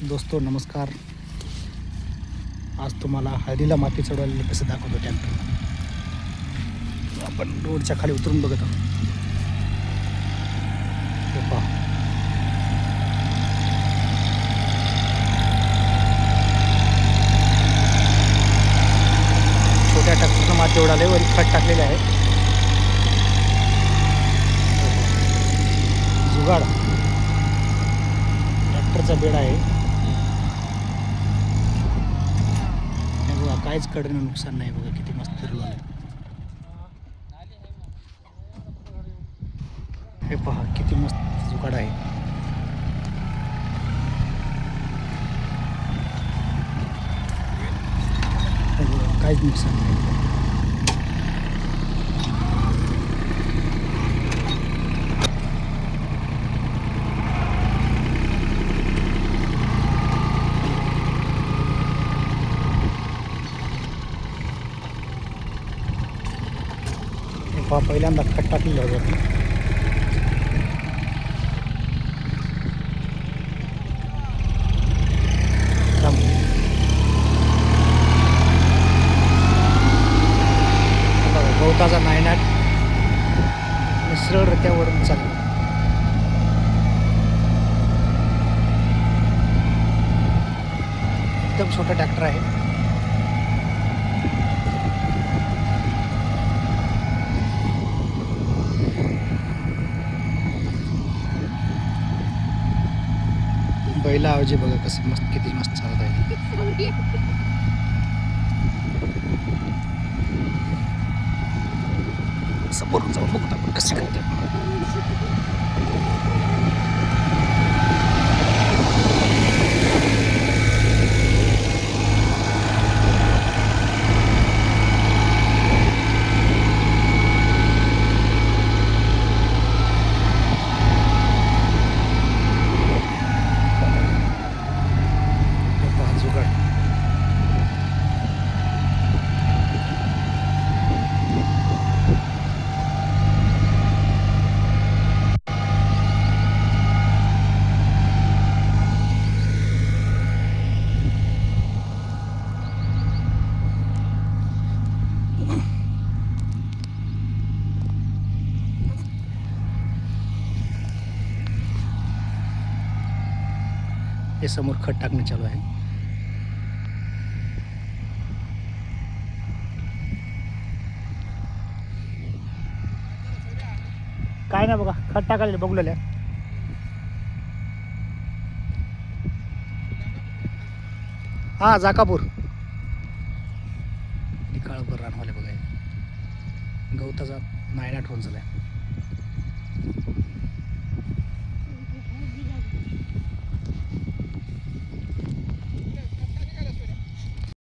दोस्तो नमस्कार. आज तुम्हाला हळदीला माती चढवायला कसं दाखवतो ट्रॅक्टर. आपण रोडच्या खाली उतरून बघत आहोत. हे पहा, छोट्या ट्रॅक्टरनं माती उडाले, वरी खत टाकलेले आहे. जुगाड ट्रॅक्टरचा बेड आहे. बघा, काहीच कडनं नुकसान नाही. बघा किती मस्त फिरलं आहे. हे पहा किती मस्त जुगाड आहे. काहीच नुकसान नाही. पहा, पहिल्यांदा खत टाकलेलं होतं. गवताचा नायनाट सरळरित्या वरून चालला. एकदम छोटा ट्रॅक्टर आहे. बैलाऐवजी बघा कसं मस्त, किती मस्त चालत आहे. समोरून जाऊन बघू आपण कसं करते. हे समोर खत टाकणं चालू आहे. काय नाही बघा, खत टाकायला बघलेल्या. हा, जाकापूर काळभर रानवाले बघा. गवताचा नायनाट होऊन झालाय.